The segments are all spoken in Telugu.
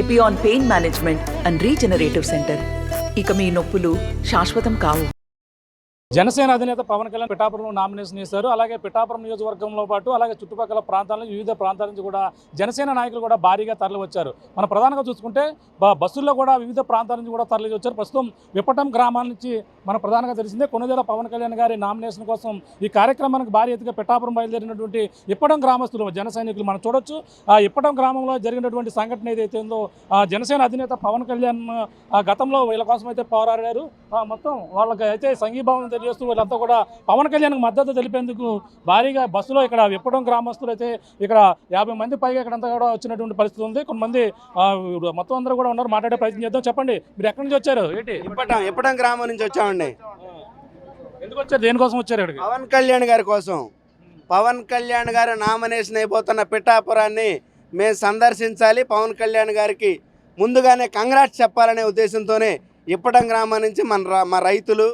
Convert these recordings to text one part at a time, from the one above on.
Epione pain management and regenerative centre. ఇక మీ నొప్పులు శాశ్వతం కావు. జనసేన అధినేత పవన్ కళ్యాణ్ పిఠాపురంలో నామినేషన్ చేశారు. అలాగే పిఠాపురం నియోజకవర్గంలో పాటు అలాగే చుట్టుపక్కల ప్రాంతాల నుంచి వివిధ ప్రాంతాల నుంచి కూడా జనసేన నాయకులు కూడా భారీగా తరలి వచ్చారు. మన ప్రధానంగా చూసుకుంటే బస్సుల్లో కూడా వివిధ ప్రాంతాల నుంచి కూడా తరలి వచ్చారు. ప్రస్తుతం విప్పటం గ్రామాల నుంచి మన ప్రధానంగా తెలిసిందే కొనుగోల పవన్ కళ్యాణ్ గారి నామినేషన్ కోసం ఈ కార్యక్రమానికి భారీ ఎత్తుగా పిఠాపురం బయలుదేరినటువంటి ఇప్పటం గ్రామస్తులు జన సైనికులు మనం చూడొచ్చు. ఆ ఇప్పటం గ్రామంలో జరిగినటువంటి సంఘటన ఏదైతే ఉందో జనసేన అధినేత పవన్ కళ్యాణ్ గతంలో వీళ్ళ కోసం అయితే పోరాడారు. మొత్తం వాళ్ళకి అయితే సంఘీభావం తెలియజేస్తూ వీళ్ళంతా కూడా పవన్ కళ్యాణ్కి మద్దతు తెలిపేందుకు భారీగా బస్సులో ఇక్కడ విప్పడం గ్రామస్తులు అయితే ఇక్కడ 50 మంది పైగా ఇక్కడంతా కూడా వచ్చినటువంటి పరిస్థితి ఉంది. కొంతమంది మొత్తం అందరూ కూడా ఉన్నారు. మాట్లాడే ప్రయత్నం చేద్దాం. చెప్పండి, మీరు ఎక్కడి నుంచి వచ్చారు? ఏంటి ఇప్పటం గ్రామం నుంచి వచ్చామండి. ఎందుకు వచ్చారు, దేనికోసం వచ్చారు? ఇక్కడికి పవన్ కళ్యాణ్ గారి కోసం. పవన్ కళ్యాణ్ గారు నామినేషన్ అయిపోతున్న పిఠాపురాన్ని మేము సందర్శించాలి, పవన్ కళ్యాణ్ గారికి ముందుగానే కంగ్రాట్స్ చెప్పాలనే ఉద్దేశంతోనే ఇప్పటం గ్రామం నుంచి మా రైతులు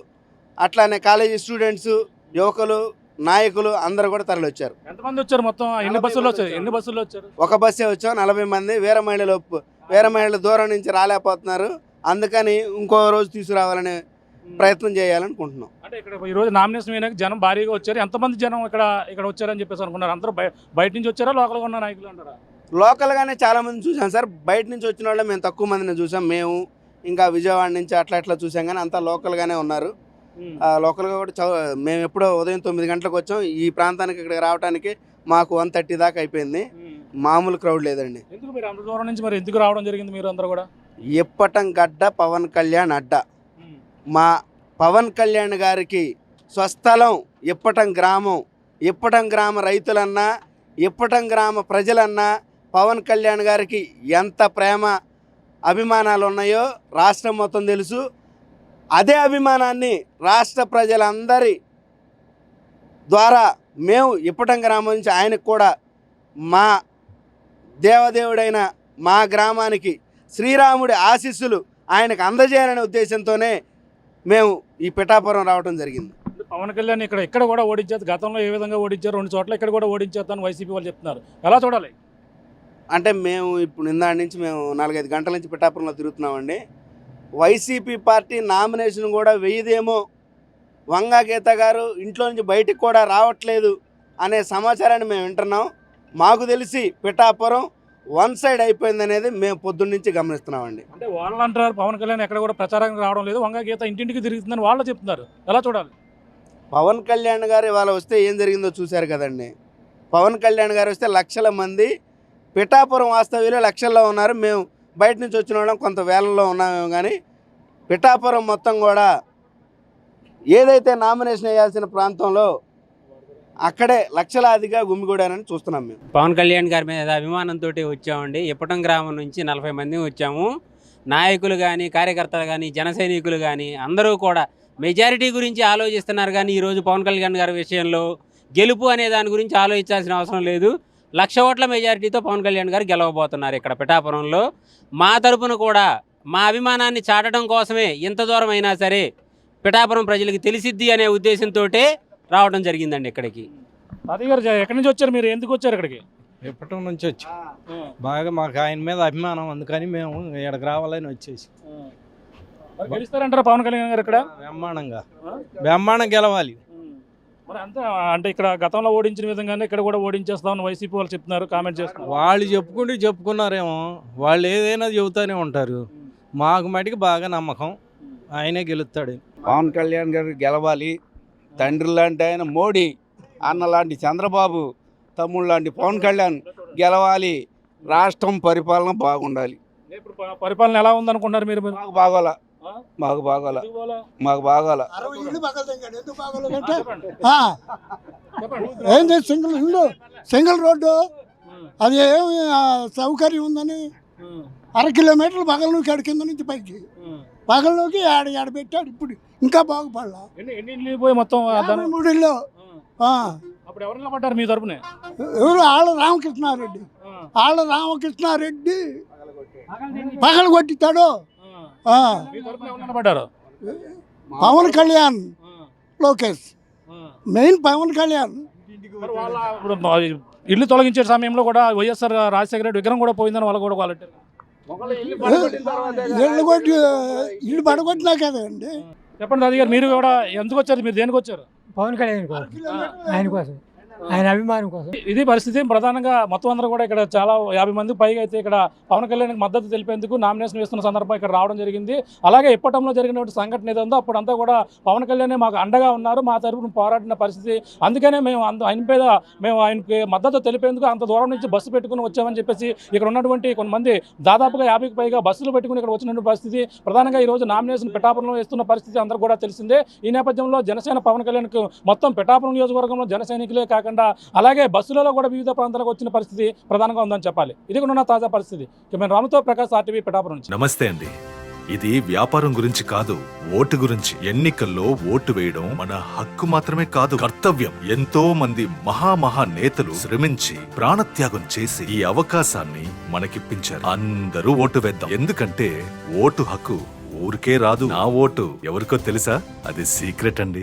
అట్లానే కాలేజీ స్టూడెంట్స్, యువకులు, నాయకులు అందరూ కూడా తరలి వచ్చారు. ఎంతమంది వచ్చారు? మొత్తం ఎన్ని బస్సుల్లో వచ్చారు? ఒక బస్సే వచ్చాం. 40 మంది. వేరే మహిళలు దూరం నుంచి రాలేకపోతున్నారు. అందుకని ఇంకో రోజు తీసుకురావాలనే ప్రయత్నం చేయాలనుకుంటున్నాం. అంటే ఇక్కడ ఈ రోజు నామినేషన్ అయినాక జనం భారీగా వచ్చారు. ఎంతమంది జనం ఇక్కడ వచ్చారని చెప్పేసి అనుకున్నారు? అందరూ బయట నుంచి వచ్చారా, లోకల్గా ఉన్న నాయకులు అంటారా? లోకల్గానే చాలా మంది చూసాం సార్. బయట నుంచి వచ్చిన వాళ్ళు మేము తక్కువ మందిని చూసాం. మేము ఇంకా విజయవాడ నుంచి అట్లా చూసాం, కానీ అంతా లోకల్గానే ఉన్నారు. లోకల్గా కూడా మేము ఎప్పుడో ఉదయం 9 గంటలకు వచ్చాం. ఈ ప్రాంతానికి ఇక్కడికి రావడానికి మాకు 1:30 దాకా అయిపోయింది. మామూలు క్రౌడ్ లేదండి. ఎందుకు మీరు అంత దూరం నుంచి మరి ఎందుకు రావడం జరిగింది? మీరు అందరూ కూడా ఇప్పటం గడ్డ పవన్ కళ్యాణ్ అడ్డ. మా పవన్ కళ్యాణ్ గారికి స్వస్థలం ఇప్పటం గ్రామం. ఇప్పటం గ్రామ రైతులన్నా, ఇప్పటం గ్రామ ప్రజలన్నా పవన్ కళ్యాణ్ గారికి ఎంత ప్రేమ అభిమానాలు ఉన్నాయో రాష్ట్రం మొత్తం తెలుసు. అదే అభిమానాన్ని రాష్ట్ర ప్రజలందరి ద్వారా మేము ఇప్పటం గ్రామం నుంచి ఆయనకు కూడా మా దేవదేవుడైన మా గ్రామానికి శ్రీరాముడి ఆశీస్సులు ఆయనకు అందజేయాలనే ఉద్దేశంతోనే మేము ఈ పిఠాపురం రావడం జరిగింది. పవన్ కళ్యాణ్ ఇక్కడ కూడా ఓడించారు. గతంలో ఏ విధంగా ఓడించారు? 2 చోట్ల ఇక్కడ కూడా ఓడించేస్తాను వైసీపీ వాళ్ళు చెప్తున్నారు. ఎలా చూడాలి? అంటే మేము ఇప్పుడు నిన్నటి నుంచి మేము 4-5 గంటల నుంచి పిఠాపురంలో తిరుగుతున్నామండి. వైసీపీ పార్టీ నామినేషన్ కూడా వెయ్యదేమో, వంగా గీత గారు ఇంట్లో నుంచి బయటికి కూడా రావట్లేదు అనే సమాచారాన్ని మేము వింటున్నాం. మాకు తెలిసి పిఠాపురం 1 సైడ్ అయిపోయింది అనేది మేము పొద్దున్న నుంచి గమనిస్తున్నామండి. అంటే వాళ్ళు అంటారు పవన్ కళ్యాణ్ ఎక్కడ కూడా ప్రచారానికి రావడం లేదు, వంగా గీత ఇంటింటికి తిరుగుతుందని వాళ్ళు చెప్తున్నారు. ఎలా చూడాలి? పవన్ కళ్యాణ్ గారు ఇవాళ వస్తే ఏం జరిగిందో చూశారు కదండి. పవన్ కళ్యాణ్ గారు వస్తే లక్షల మంది, పిఠాపురం వాస్తవ్యులు లక్షల్లో ఉన్నారు. మేము బయట నుంచి వచ్చిన వాళ్ళం కొంత వేలల్లో ఉన్నామేమో, కానీ పిఠాపురం మొత్తం కూడా ఏదైతే నామినేషన్ వేయాల్సిన ప్రాంతంలో అక్కడే లక్షలాదిగా గుమిగూడారని చూస్తున్నాం. మేము పవన్ కళ్యాణ్ గారి మీద అభిమానంతో వచ్చామండి. ఇప్పటం గ్రామం నుంచి 40 మంది వచ్చాము. నాయకులు కానీ, కార్యకర్తలు కానీ, జన సైనికులు కానీ అందరూ కూడా మెజారిటీ గురించి ఆలోచిస్తున్నారు. కానీ ఈరోజు పవన్ కళ్యాణ్ గారి విషయంలో గెలుపు అనే దాని గురించి ఆలోచించాల్సిన అవసరం లేదు. 1,00,000 ఓట్ల మెజారిటీతో పవన్ కళ్యాణ్ గారు గెలవబోతున్నారు ఇక్కడ పిఠాపురంలో. మా తరపున కూడా మా అభిమానాన్ని చాటడం కోసమే ఇంత దూరం అయినా సరే పిఠాపురం ప్రజలకు తెలిసిద్ది అనే ఉద్దేశంతో రావడం జరిగిందండి ఇక్కడికి. తాతయ్య గారు ఎక్కడి నుంచి వచ్చారు? మీరు ఎందుకు వచ్చారు ఇక్కడికి? ఇప్పటి నుంచి వచ్చి బాగా మాకు ఆయన మీద అభిమానం, అందుకని మేము ఇక్కడికి రావాలని వచ్చేసి. గెలుస్తారంటారా పవన్ కళ్యాణ్ గారు ఇక్కడ? బ్రహ్మాండం గెలవాలి. మరి అంతా అంటే ఇక్కడ గతంలో ఓడించిన విధంగానే ఇక్కడ కూడా ఓడించేస్తామని వైసీపీ వాళ్ళు చెప్తున్నారు, కామెంట్ చేస్తున్నారు. వాళ్ళు చెప్పుకున్నారేమో, వాళ్ళు ఏదైనా చెబుతూనే ఉంటారు. మాకు మటుకు బాగా నమ్మకం ఆయనే గెలుస్తాడు. పవన్ కళ్యాణ్ గారు గెలవాలి. తండ్రి లాంటి ఆయన మోడీ, అన్న లాంటి చంద్రబాబు, తమ్ముడు లాంటి పవన్ కళ్యాణ్ గెలవాలి. రాష్ట్రం పరిపాలన బాగుండాలి. ఇప్పుడు పరిపాలన ఎలా ఉందనుకుంటున్నారు మీరు? మాకు బాగోలా. ఏంది సింగిల్ రోడ్డు, అది ఏమి సౌకర్యం ఉందని 1/2 కిలోమీటర్లు పగలలోకి ఆడ కింద నుంచి పైకి పగలలోకి ఆడ పెట్టాడు. ఇప్పుడు ఇంకా బాగుపడలా. మొత్తం 3 ఇళ్ళు. అప్పుడు ఎవరు నిలబడ్డారు మీ తరపున? ఎవరు? ఆళ్ళ రామకృష్ణారెడ్డి పగలు కొట్టిస్తాడు. పవన్ కళ్యాణ్, లోకేష్, మెయిన్ పవన్ కళ్యాణ్. ఇల్లు తొలగించే సమయంలో కూడా వైఎస్ఆర్ రాజశేఖర రెడ్డి విగ్రహం కూడా పోయిందని వాళ్ళు కూడా ఇల్లు కొట్టి ఇల్లు పడగొట్టినా కదండి. చెప్పండి దాది గారు, మీరు కూడా ఎందుకు వచ్చారు, మీరు దేనికి వచ్చారు? పవన్ కళ్యాణ్ కోసం, ఆయన కోసం, ఆయన అభిమానం కోసం. ఇది పరిస్థితి. ప్రధానంగా మొత్తం అందరూ కూడా ఇక్కడ చాలా 50 మందికి పైగా అయితే ఇక్కడ పవన్ కళ్యాణ్కి మద్దతు తెలిపేందుకు నామినేషన్ వేస్తున్న సందర్భం ఇక్కడ రావడం జరిగింది. అలాగే ఇప్పటంలో జరిగినటువంటి సంఘటన ఏదో అప్పుడంతా కూడా పవన్ కళ్యాణ్ మాకు అండగా ఉన్నారు, మా తరపున పోరాడిన పరిస్థితి. అందుకనే మేము ఆయనకి మద్దతు తెలిపేందుకు అంత దూరం నుంచి బస్సు పెట్టుకుని వచ్చామని చెప్పేసి ఇక్కడ ఉన్నటువంటి కొంతమంది దాదాపుగా 50కి పైగా బస్సులు పెట్టుకుని ఇక్కడ వచ్చినటువంటి పరిస్థితి. ప్రధానంగా ఈ రోజు నామినేషన్ పిఠాపురంలో వేస్తున్న పరిస్థితి అందరూ కూడా తెలిసిందే. ఈ నేపథ్యంలో జనసేన పవన్ కళ్యాణ్కు మొత్తం పిఠాపురం నియోజకవర్గంలో జన సైనికులే కాకుండా అలాగే బస్సులలో కూడా వివిధ ప్రాంతాలకు వచ్చిన పరిస్థితి ప్రధానంగా ఉందని చెప్పాలి. ఇది కూడా ఉన్న తాజా పరిస్థితి. కెమెరా రాముతో ప్రకాష్, RTV పిఠాపురం నుంచి. నమస్తే అండి. ఇది వ్యాపారం గురించి కాదు, ఓటు గురించి. ఎన్నికల్లో ఓటు వేయడం మన హక్కు మాత్రమే కాదు, కర్తవ్యం. ఎంతో మంది మహా నేతలు శ్రమించి ప్రాణత్యాగం చేసి ఈ అవకాశాన్ని మనకిప్పించారు. అందరూ ఓటు వేద్దాం. ఎందుకంటే ఓటు హక్కు ఊరికే రాదు. నా ఓటు ఎవరికో తెలుసా? అది సీక్రెట్ అండి.